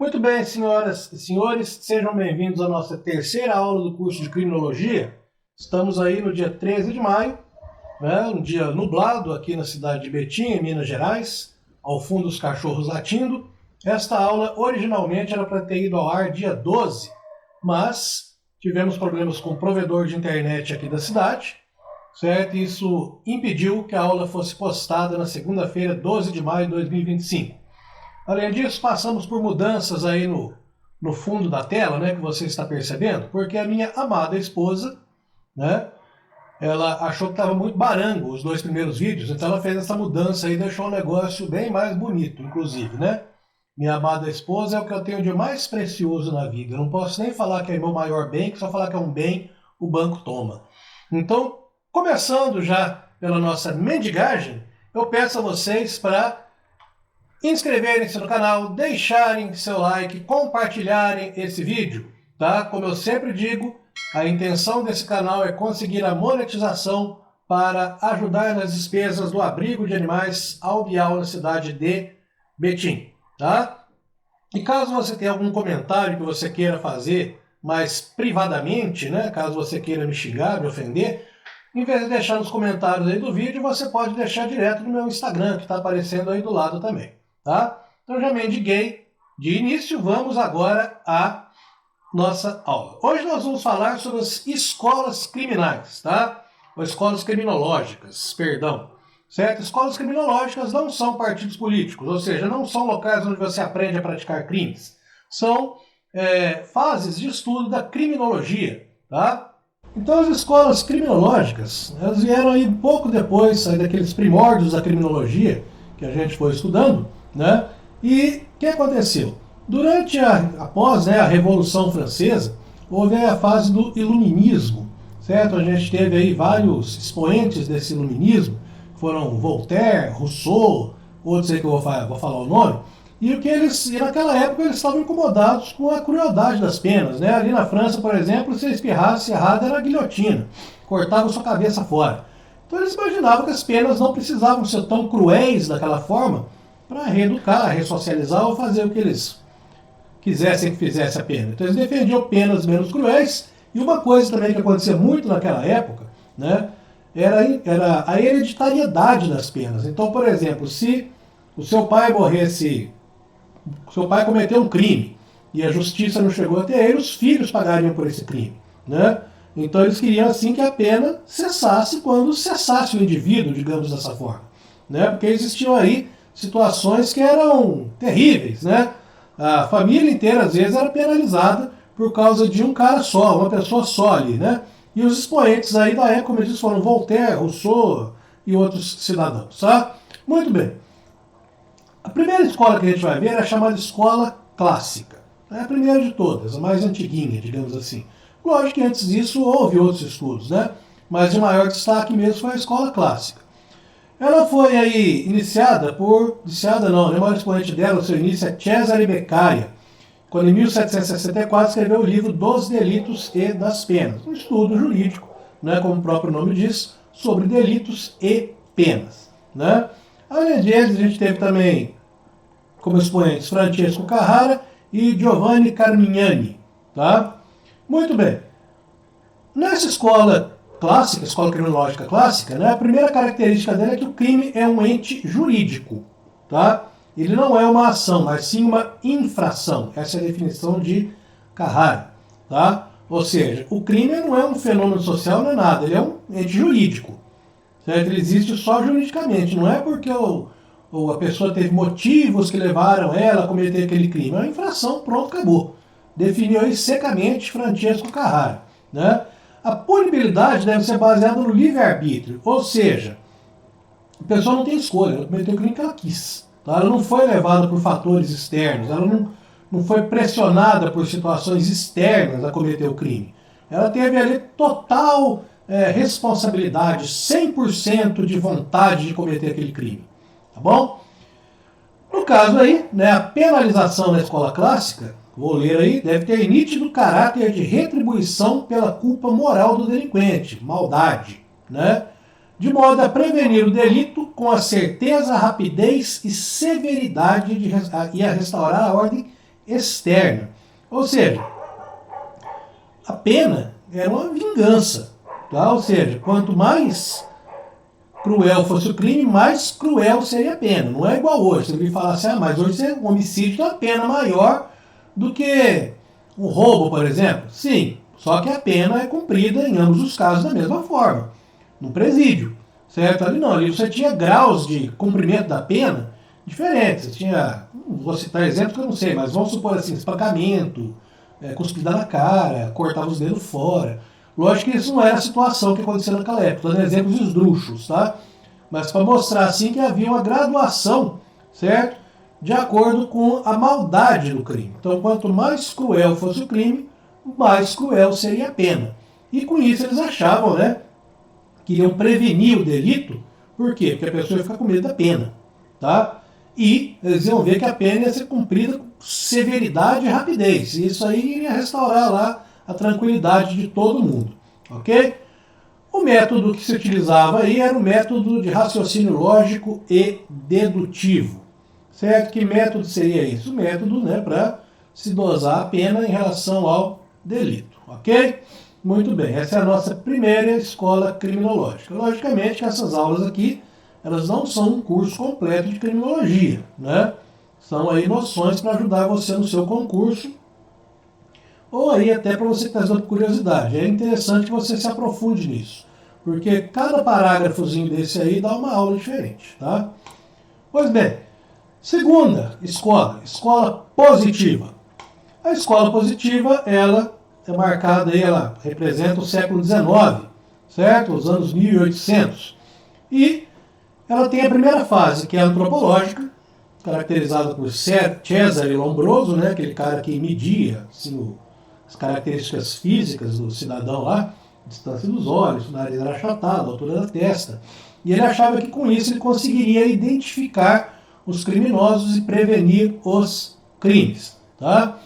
Muito bem, senhoras e senhores, sejam bem-vindos à nossa terceira aula do curso de Criminologia. Estamos aí no dia 13 de maio, um dia nublado aqui na cidade de Betim, em Minas Gerais, ao fundo os cachorros latindo. Esta aula originalmente era para ter ido ao ar dia 12, mas tivemos problemas com o provedor de internet aqui da cidade, certo? Isso impediu que a aula fosse postada na segunda-feira, 12 de maio de 2025. Além disso, passamos por mudanças aí no fundo da tela, que você está percebendo, porque a minha amada esposa, ela achou que estava muito barango os dois primeiros vídeos, então ela fez essa mudança aí e deixou o negócio bem mais bonito, inclusive, Minha amada esposa é o que eu tenho de mais precioso na vida. Eu não posso nem falar que é meu maior bem, que só falar que é um bem, o banco toma. Então, começando já pela nossa mendigagem, eu peço a vocês para inscreverem-se no canal, deixarem seu like, compartilharem esse vídeo, tá? Como eu sempre digo, a intenção desse canal é conseguir a monetização para ajudar nas despesas do abrigo de animais Albial na cidade de Betim, tá? E caso você tenha algum comentário que você queira fazer mais privadamente, caso você queira me xingar, me ofender, em vez de deixar nos comentários aí do vídeo, você pode deixar direto no meu Instagram, que está aparecendo aí do lado também. Tá? Então já mendiguei de início, vamos agora à nossa aula. Hoje nós vamos falar sobre as escolas criminais, tá? Ou escolas criminológicas, perdão. Certo? Escolas criminológicas não são partidos políticos, ou seja, não são locais onde você aprende a praticar crimes. São fases de estudo da criminologia, tá? Então as escolas criminológicas, elas vieram aí pouco depois daqueles primórdios da criminologia que a gente foi estudando, E o que aconteceu? Após a Revolução Francesa, houve a fase do iluminismo, certo? A gente teve aí vários expoentes desse iluminismo, foram Voltaire, Rousseau, outros aí que eu vou falar o nome, e naquela época eles estavam incomodados com a crueldade das penas, Ali na França, por exemplo, se espirrasse errado era guilhotina, cortava sua cabeça fora. Então eles imaginavam que as penas não precisavam ser tão cruéis daquela forma para reeducar, ressocializar ou fazer o que eles quisessem que fizesse a pena. Então eles defendiam penas menos cruéis, e uma coisa também que acontecia muito naquela época, era a hereditariedade das penas. Então, por exemplo, se o seu pai cometeu um crime e a justiça não chegou até ele, os filhos pagariam por esse crime, Então eles queriam assim que a pena cessasse quando cessasse o indivíduo, digamos dessa forma, Porque existiam aí situações que eram terríveis, A família inteira às vezes era penalizada por causa de um cara só, uma pessoa só ali, E os expoentes aí da época, como eu disse, foram Voltaire, Rousseau e outros cidadãos, tá? Muito bem. A primeira escola que a gente vai ver é a chamada escola clássica. É a primeira de todas, a mais antiguinha, digamos assim. Lógico que antes disso houve outros estudos, Mas de maior destaque mesmo foi a escola clássica. Ela foi aí o maior expoente dela, o seu início é Cesare Beccaria, quando em 1764 escreveu o livro Dos Delitos e das Penas, um estudo jurídico, como o próprio nome diz, sobre delitos e penas. Além deles, a gente teve também como expoentes Francesco Carrara e Giovanni Carmignani. Tá? Muito bem. Nessa escola clássica, escola criminológica clássica, a primeira característica dela é que o crime é um ente jurídico, tá? Ele não é uma ação, mas sim uma infração. Essa é a definição de Carrara, tá? Ou seja, o crime não é um fenômeno social, não é nada, ele é um ente jurídico, certo? Ele existe só juridicamente, não é porque a pessoa teve motivos que levaram ela a cometer aquele crime, é uma infração, pronto, acabou. Definiu aí secamente Francesco Carrara, A punibilidade deve ser baseada no livre-arbítrio, ou seja, a pessoa não tem escolha, ela cometeu o crime que ela quis. Tá? Ela não foi levada por fatores externos, ela não foi pressionada por situações externas a cometer o crime. Ela teve ali total responsabilidade, 100% de vontade de cometer aquele crime. Tá bom? No caso aí, a penalização na escola clássica, vou ler aí, deve ter nítido caráter de retribuição pela culpa moral do delinquente, maldade, De modo a prevenir o delito com a certeza, rapidez e severidade e a restaurar a ordem externa. Ou seja, a pena era uma vingança. Tá? Ou seja, quanto mais cruel fosse o crime, mais cruel seria a pena. Não é igual hoje. Você me falar assim, mas hoje um homicídio tem uma pena maior do que um roubo, por exemplo. Sim, só que a pena é cumprida em ambos os casos da mesma forma, no presídio. Certo? Ali não, ali você tinha graus de cumprimento da pena diferentes. Você tinha, vou citar exemplos que eu não sei, mas vamos supor assim, espancamento, cuspida na cara, cortava os dedos fora. Lógico que isso não era a situação que acontecia naquela época, dando exemplos esdrúxulos, tá? Mas para mostrar assim que havia uma graduação, certo? De acordo com a maldade do crime. Então, quanto mais cruel fosse o crime, mais cruel seria a pena. E com isso eles achavam, né, que iriam prevenir o delito. Por quê? Porque a pessoa ia ficar com medo da pena, tá? E eles iam ver que a pena ia ser cumprida com severidade e rapidez. E isso aí iria restaurar lá a tranquilidade de todo mundo, ok? O método que se utilizava aí era o método de raciocínio lógico e dedutivo, certo? Que método seria isso? O método, né, para se dosar a pena em relação ao delito, ok? Muito bem, essa é a nossa primeira escola criminológica. Logicamente que essas aulas aqui, elas não são um curso completo de criminologia, né? São aí noções para ajudar você no seu concurso, ou aí até para você que está por curiosidade. É interessante que você se aprofunde nisso, porque cada parágrafozinho desse aí dá uma aula diferente, tá? Pois bem, segunda escola, escola positiva. A escola positiva, ela é marcada aí, ela representa o século XIX, certo? Os anos 1800. E ela tem a primeira fase, que é a antropológica, caracterizada por Cesare Lombroso, né? Aquele cara que media assim, as características físicas do cidadão lá, a distância dos olhos, o nariz era achatado, a altura da testa. E ele achava que com isso ele conseguiria identificar os criminosos e prevenir os crimes, tá?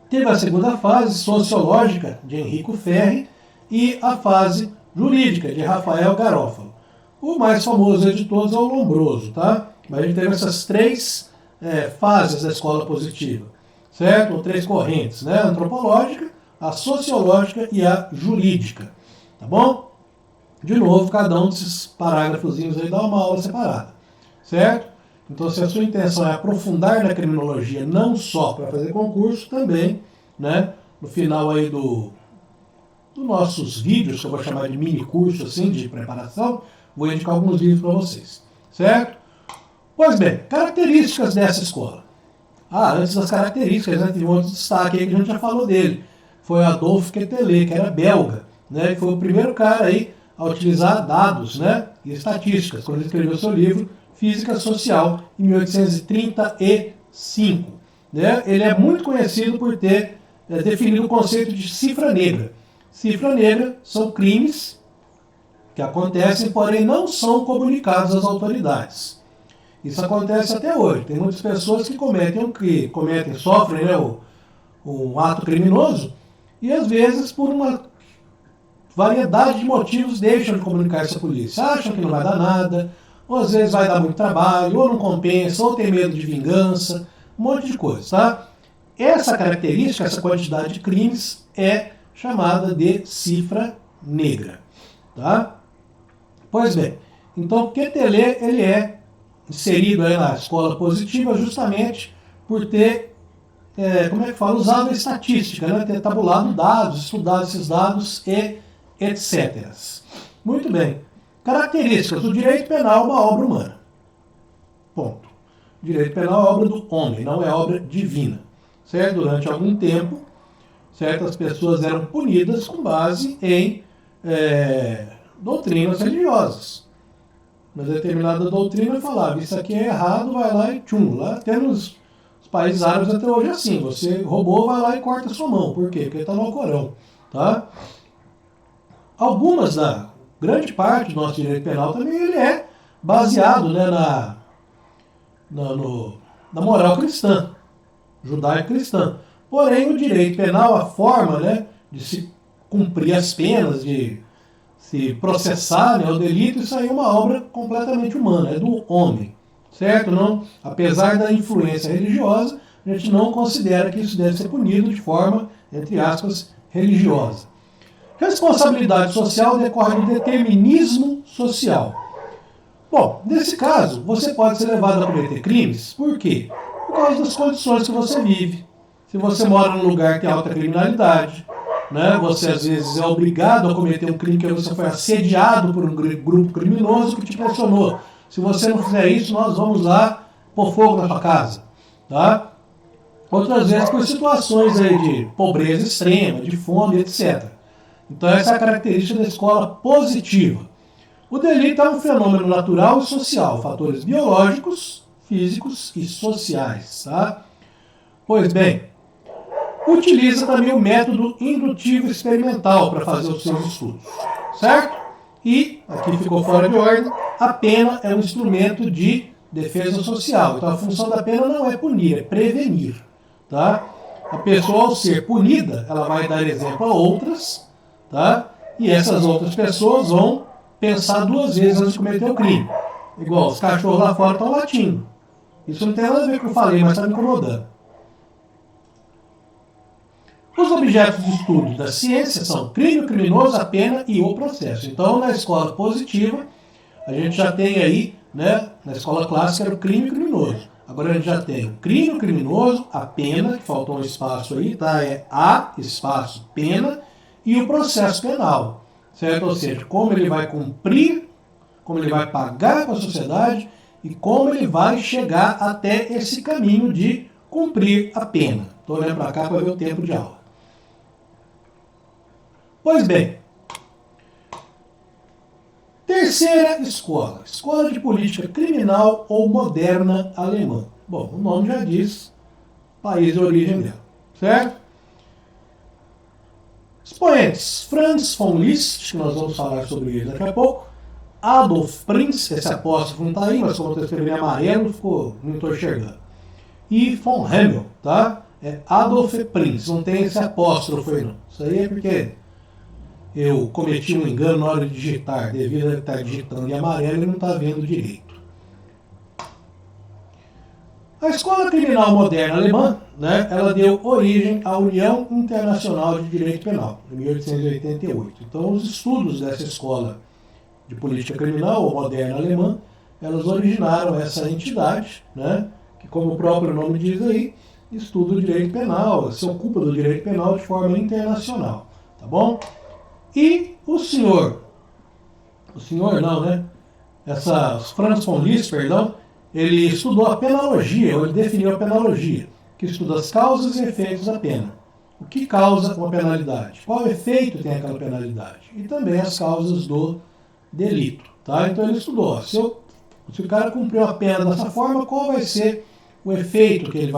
Teve a segunda fase, sociológica, de Enrico Ferri, e a fase jurídica, de Rafael Garofalo. O mais famoso de todos é o Lombroso, tá? Mas a gente teve essas três fases da escola positiva, certo? Ou três correntes, né? A antropológica, a sociológica e a jurídica, tá bom? De novo, cada um desses parágrafozinhos aí dá uma aula separada, certo? Então, se a sua intenção é aprofundar na criminologia, não só para fazer concurso, também, né, no final aí dos nossos vídeos, que eu vou chamar de mini curso assim, de preparação, vou indicar alguns vídeos para vocês, certo? Pois bem, características dessa escola. Antes das características, né, tem um outro destaque aí que a gente já falou dele. Foi Adolphe Quetelet, que era belga, né, que foi o primeiro cara aí a utilizar dados, né, e estatísticas, quando ele escreveu seu livro Física Social, em 1835. Né? Ele é muito conhecido por ter definido o conceito de cifra negra. Cifra negra são crimes que acontecem, porém não são comunicados às autoridades. Isso acontece até hoje. Tem muitas pessoas que sofrem, né, um ato criminoso e às vezes por uma variedade de motivos deixam de comunicar isso à polícia. Acham que não vai dar nada, ou às vezes vai dar muito trabalho, ou não compensa, ou tem medo de vingança, um monte de coisa, tá? Essa característica, essa quantidade de crimes é chamada de cifra negra, tá? Pois bem, então Quetelet, ele é inserido aí na escola positiva justamente por ter, usado a estatística, né? Ter tabulado dados, estudado esses dados e etc. Muito bem. Características. O direito penal é uma obra humana. Ponto. O direito penal é obra do homem, não é obra divina. Certo? Durante algum tempo, certas pessoas eram punidas com base em doutrinas religiosas. Uma determinada doutrina falava, isso aqui é errado, vai lá e tchum. Lá até nos países árabes até hoje é assim. Você roubou, vai lá e corta a sua mão. Por quê? Porque está no Alcorão. Tá? Grande parte do nosso direito penal também ele é baseado, né, na moral cristã, judaico-cristã. Porém, o direito penal, a forma, né, de se cumprir as penas, de se processar, né, o delito, isso aí é uma obra completamente humana, é do homem, certo? Não? Apesar da influência religiosa, a gente não considera que isso deve ser punido de forma, entre aspas, religiosa. Responsabilidade social decorre do determinismo social. Bom, nesse caso, você pode ser levado a cometer crimes. Por quê? Por causa das condições que você vive. Se você mora num lugar que tem alta criminalidade, né, você às vezes é obrigado a cometer um crime porque você foi assediado por um grupo criminoso que te pressionou. Se você não fizer isso, nós vamos lá pôr fogo na sua casa. Tá? Outras vezes por situações aí de pobreza extrema, de fome, etc. Então essa é a característica da escola positiva. O delito é um fenômeno natural e social, fatores biológicos, físicos e sociais. Tá? Pois bem, utiliza também o método indutivo experimental para fazer os seus estudos, certo? E, aqui ficou fora de ordem, a pena é um instrumento de defesa social. Então a função da pena não é punir, é prevenir. Tá? A pessoa, ao ser punida, ela vai dar exemplo a outras, tá? E essas outras pessoas vão pensar duas vezes antes de cometer o crime. Igual, os cachorros lá fora estão latindo. Isso não tem nada a ver com o que eu falei, mas está me incomodando. Os objetos de estudo da ciência são crime, criminoso, a pena e o processo. Então, na escola positiva, a gente já tem aí, né, na escola clássica era o crime criminoso. Agora a gente já tem o crime criminoso, a pena, que faltou um espaço aí, tá? É a espaço pena e o processo penal, certo? Ou seja, como ele vai cumprir, como ele vai pagar com a sociedade e como ele vai chegar até esse caminho de cumprir a pena. Estou olhando para cá para ver o tempo de aula. Pois bem, terceira escola, escola de política criminal ou moderna alemã. Bom, o nome já diz, país de origem dela, certo? Expoentes, Franz von Liszt, que nós vamos falar sobre ele daqui a pouco, Adolf Prinz, esse apóstrofo não está aí, mas como eu estou escrevendo em amarelo, não estou enxergando. E von Hemmel, tá? É Adolf Prinz, não tem esse apóstrofo aí não. Isso aí é porque eu cometi um engano na hora de digitar, devido a estar digitando em amarelo e não está vendo direito. A Escola Criminal Moderna Alemã, né, ela deu origem à União Internacional de Direito Penal, em 1888. Então, os estudos dessa escola de política criminal ou moderna alemã, elas originaram essa entidade, né, que, como o próprio nome diz aí, estuda o direito penal, se ocupa do direito penal de forma internacional. Tá bom? E o senhor não, né? Franz von Liszt, perdão, ele estudou a penologia, ou ele definiu a penologia, que estuda as causas e efeitos da pena. O que causa uma penalidade? Qual efeito tem aquela penalidade? E também as causas do delito. Tá? Então ele estudou, se o cara cumpriu a pena dessa forma, qual vai ser o efeito que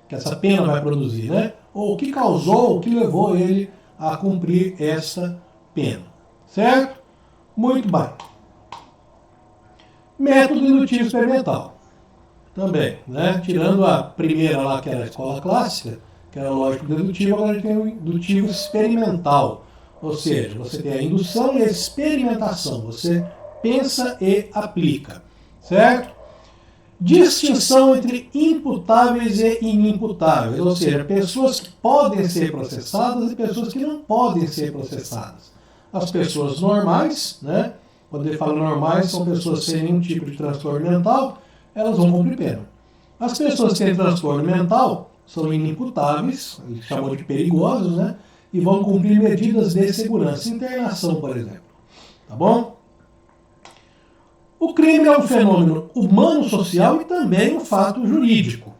essa pena vai produzir, né? Ou o que causou, o que levou ele a cumprir essa pena. Certo? Muito bem. Método indutivo experimental. Também, né? Tirando a primeira lá, que era a escola clássica, que era lógico-dedutivo, agora a gente tem o indutivo experimental. Ou seja, você tem a indução e a experimentação. Você pensa e aplica. Certo? Distinção entre imputáveis e inimputáveis, ou seja, pessoas que podem ser processadas e pessoas que não podem ser processadas. As pessoas normais, né? Quando ele fala normais, são pessoas sem nenhum tipo de transtorno mental, elas vão cumprir pena. As pessoas que têm transtorno mental são inimputáveis, ele chamou de perigosos, né? E vão cumprir medidas de segurança, internação, por exemplo. Tá bom? O crime é um fenômeno humano-social e também um fato jurídico.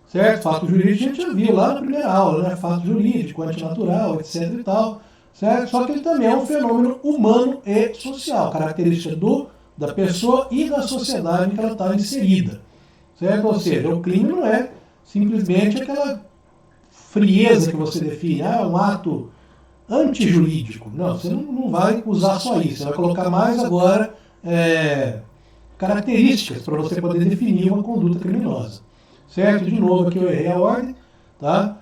Certo? Fato jurídico a gente já viu lá na primeira aula, né? Fato jurídico, antinatural, etc. e tal. Certo? Só que ele também é um fenômeno humano e social, característica da pessoa e da sociedade em que ela está inserida. Certo? Ou seja, o crime não é simplesmente aquela frieza que você define, um ato antijurídico. Não, você não vai usar só isso, você vai colocar mais agora características para você poder definir uma conduta criminosa. Certo? De novo aqui eu errei a ordem. Tá?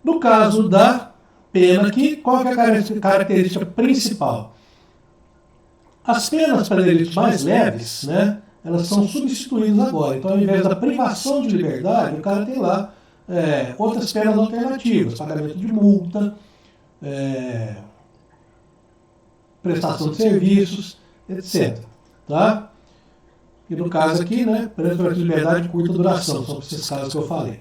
No caso da pena aqui, qual é a característica principal? As penas para delitos mais leves, né, elas são substituídas agora. Então, ao invés da privação de liberdade, o cara tem lá outras penas alternativas, pagamento de multa, prestação de serviços, etc. Tá? E no caso aqui, né, pena de liberdade de curta duração, são esses casos que eu falei.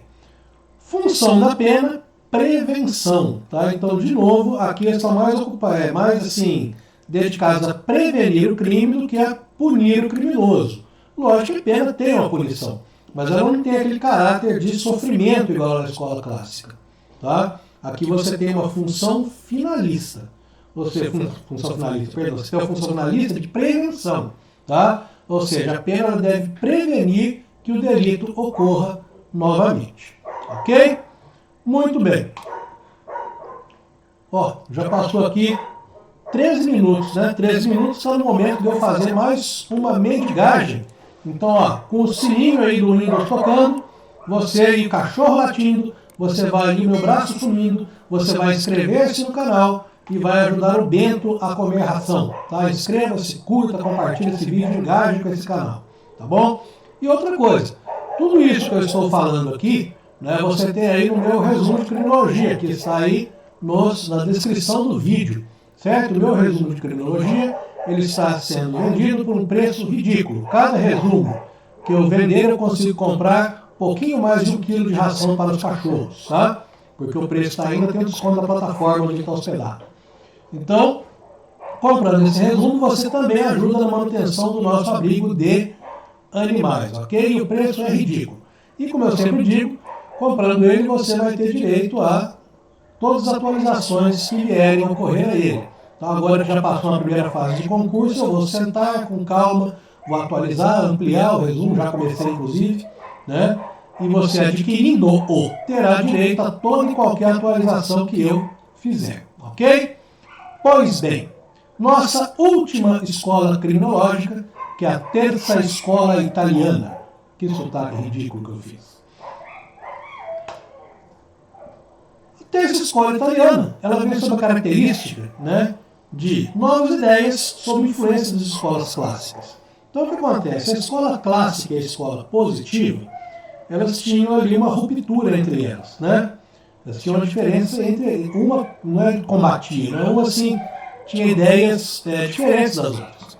Função da pena, prevenção. Tá? Então, de novo, aqui eles estão mais assim, dedicados a prevenir o crime do que a punir o criminoso. Lógico que a pena tem uma punição, mas ela não tem aquele caráter de sofrimento igual na escola clássica. Tá? Aqui você tem uma função finalista. Você tem uma função finalista de prevenção. Tá? Ou seja, a pena deve prevenir que o delito ocorra novamente. Ok? Muito bem. Ó, já passou aqui 13 minutos, né? 13 minutos está no momento de eu fazer mais uma mendigagem. Então, ó, com o sininho aí do Windows tocando, você e o cachorro latindo, você vai ali, meu braço sumindo, você vai inscrever-se no canal e vai ajudar o Bento a comer ração, tá? Inscreva-se, curta, compartilhe esse vídeo, engaje com esse canal, tá bom? E outra coisa, tudo isso que eu estou falando aqui, né, você tem aí no meu resumo de criminologia, que está aí na descrição do vídeo, certo? O meu resumo de criminologia, ele está sendo vendido por um preço ridículo. Cada resumo que eu vender, eu consigo comprar um pouquinho mais de 1 quilo de ração para os cachorros, tá? Porque o preço está ainda, tem desconto da plataforma onde está hospedado. Então, comprando esse resumo, você também ajuda na manutenção do nosso abrigo de animais, ok? E o preço é ridículo. E como eu sempre digo, comprando ele, você vai ter direito a todas as atualizações que vierem a ocorrer a ele. Então, agora que já passou a primeira fase de concurso, eu vou sentar com calma, vou atualizar, ampliar o resumo, já comecei inclusive, né? E você adquirindo-o, terá direito a toda e qualquer atualização que eu fizer, ok? Pois bem, nossa última escola criminológica, que é a Terça Escola Italiana. Que sotaque ridículo que eu fiz. A Terça Escola Italiana, ela vem sob a característica, né, de novas ideias sob influência das escolas clássicas. Então o que acontece? A escola clássica e a escola positiva, elas tinham ali uma ruptura entre elas, né? Elas tinham uma diferença entre uma, não é combatia, né? Uma assim, tinha ideias diferentes das outras.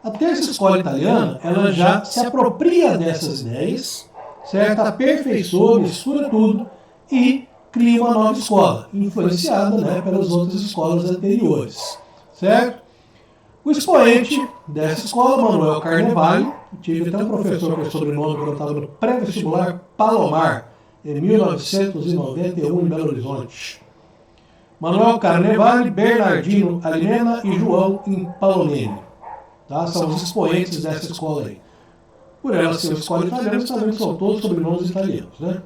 A Terça Escola Italiana, ela já se apropria dessas ideias, certo? Aperfeiçoa, mistura tudo e cria uma nova escola, influenciada, né, pelas outras escolas anteriores, certo? O expoente dessa escola, Manuel Carnevale, tive até um professor com esse sobrenome quando eu estava no pré-vestibular Palomar, em 1991, em Belo Horizonte. Manuel Carnevale, Bernardino Alimena e João Impalonene. Tá? São os expoentes dessa escola aí. Por ela ser uma escola italiana, você sabe que são todos sobrenomes italianos, né?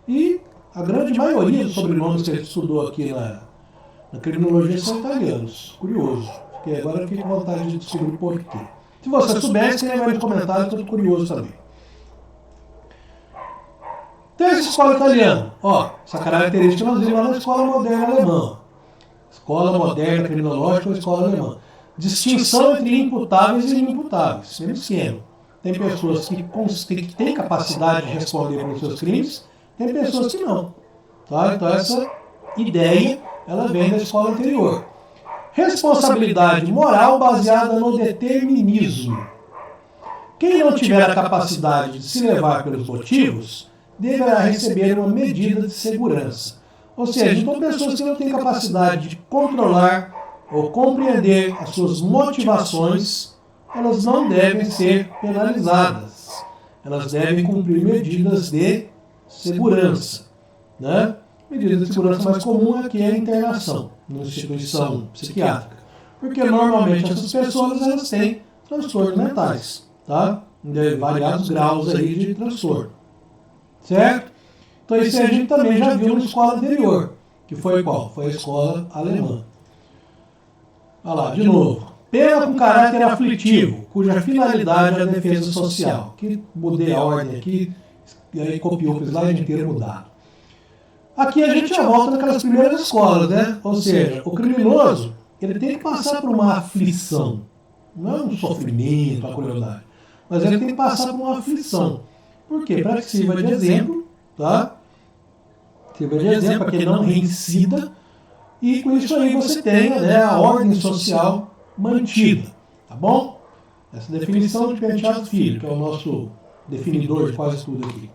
E a grande maioria dos sobrenomes que a gente estudou aqui na criminologia são italianos. Curioso. Porque agora eu fiquei com vontade de descobrir por quê. Se você soubesse, tem aí nos comentários, estou curioso também. Terça escola italiana. Ó, essa característica nós vimos lá na escola moderna alemã. Escola moderna criminológica ou escola alemã. Distinção entre imputáveis e inimputáveis. Mesmo esquema. Tem pessoas que têm capacidade de responder pelos seus crimes, tem pessoas que não. Tá? Então essa ideia, ela vem da escola anterior. Responsabilidade moral baseada no determinismo. Quem não tiver a capacidade de se levar pelos motivos, deverá receber uma medida de segurança. Ou seja, então pessoas que não têm capacidade de controlar ou compreender as suas motivações, elas não devem ser penalizadas. Elas devem cumprir medidas de segurança, né? Medida de segurança mais comum aqui é a internação, numa instituição psiquiátrica. Porque normalmente essas pessoas elas têm transtornos mentais, tá? De variados graus aí de transtorno. Certo? Então isso a gente também já viu na escola anterior, que foi qual? Foi a escola alemã. Olha lá, de novo. Pena com caráter aflitivo, cuja finalidade é a defesa social. Aqui mudei a ordem aqui, e aí copiou o slide inteiro mudado. Aqui a gente já volta naquelas primeiras escolas, né? Ou seja, o criminoso, ele tem que passar por uma aflição. Não é um sofrimento, uma crueldade. Mas ele tem que passar por uma aflição. Por quê? Para que sirva de exemplo, tá? sirva de exemplo para quem não reincida, e com isso aí você tenha, né, a ordem social mantida, tá bom? Essa definição de Penteado Filho, que é o nosso definidor de quase tudo aqui.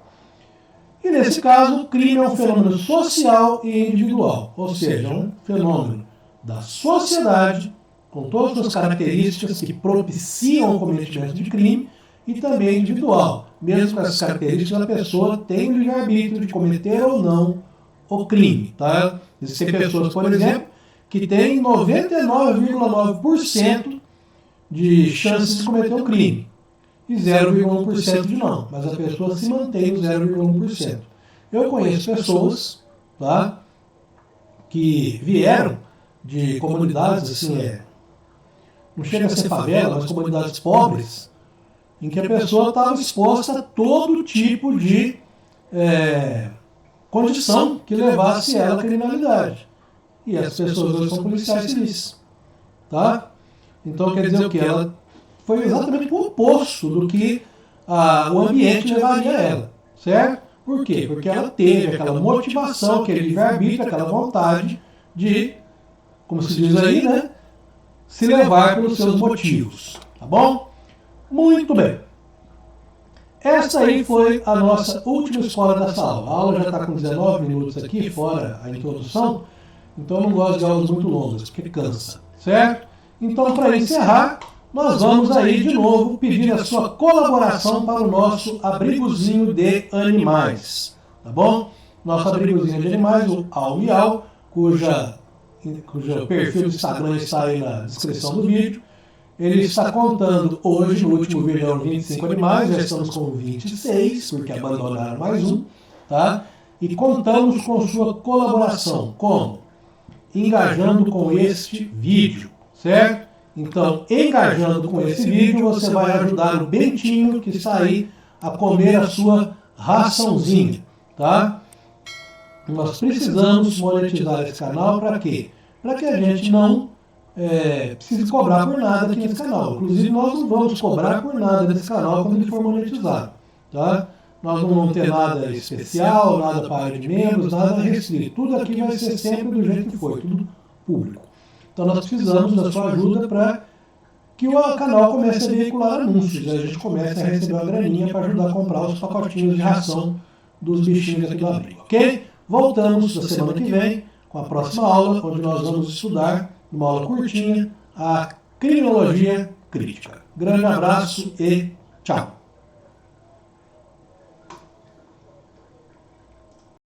E nesse caso, o crime é um fenômeno social e individual, ou seja, um fenômeno da sociedade, com todas as suas características que propiciam o cometimento de crime, e também individual. Mesmo com essas características, a pessoa tem o livre-arbítrio de cometer ou não o crime. Tá? Existem pessoas, por exemplo, que têm 99,9% de chances de cometer um crime e 0,1% de não, mas a pessoa se mantém no 0,1%. Eu conheço pessoas, tá, que vieram de comunidades, assim, não chega a ser favela, mas comunidades pobres, em que a pessoa estava exposta a todo tipo de condição que levasse ela à criminalidade. E essas pessoas hoje são policiais civis. Tá? Então quer dizer o quê? Ela foi exatamente o oposto do que o ambiente levaria a ela. Certo? Por quê? Porque ela teve aquela motivação, aquele livre-arbítrio, aquela vontade de, como se diz aí, né, se levar pelos seus motivos. Tá bom? Muito bem. Essa aí foi a nossa última escola dessa aula. A aula já está com 19 minutos aqui, fora a introdução. Então eu não gosto de aulas muito longas, porque cansa. Certo? Então, para encerrar, nós vamos aí de novo pedir a sua colaboração para o nosso abrigozinho de animais. Tá bom? Nosso abrigozinho de animais, o Au Miau, cuja perfil do Instagram está aí na descrição do vídeo. Ele está contando hoje, no último vídeo eram 25 animais, já estamos com 26, porque abandonaram mais um, tá? E contamos com sua colaboração. Como? Engajando com este vídeo, certo? Então, engajando com esse vídeo, você vai ajudar o Bentinho, que está aí, a comer a sua raçãozinha, tá? Nós precisamos monetizar esse canal para quê? Para que a gente não precise cobrar por nada aqui nesse canal. Inclusive, nós não vamos cobrar por nada nesse canal quando ele for monetizado, tá? Nós não vamos ter nada especial, nada para área de membros, nada restrito. Tudo aqui vai ser sempre do jeito que foi, tudo público. Então nós precisamos da sua ajuda para que o canal comece a veicular anúncios. A gente comece a receber uma graninha para ajudar a comprar os pacotinhos de ração dos bichinhos aqui do abrigo, ok? Voltamos na semana que vem com a próxima aula, onde nós vamos estudar, uma aula curtinha, a criminologia crítica. Grande abraço e tchau!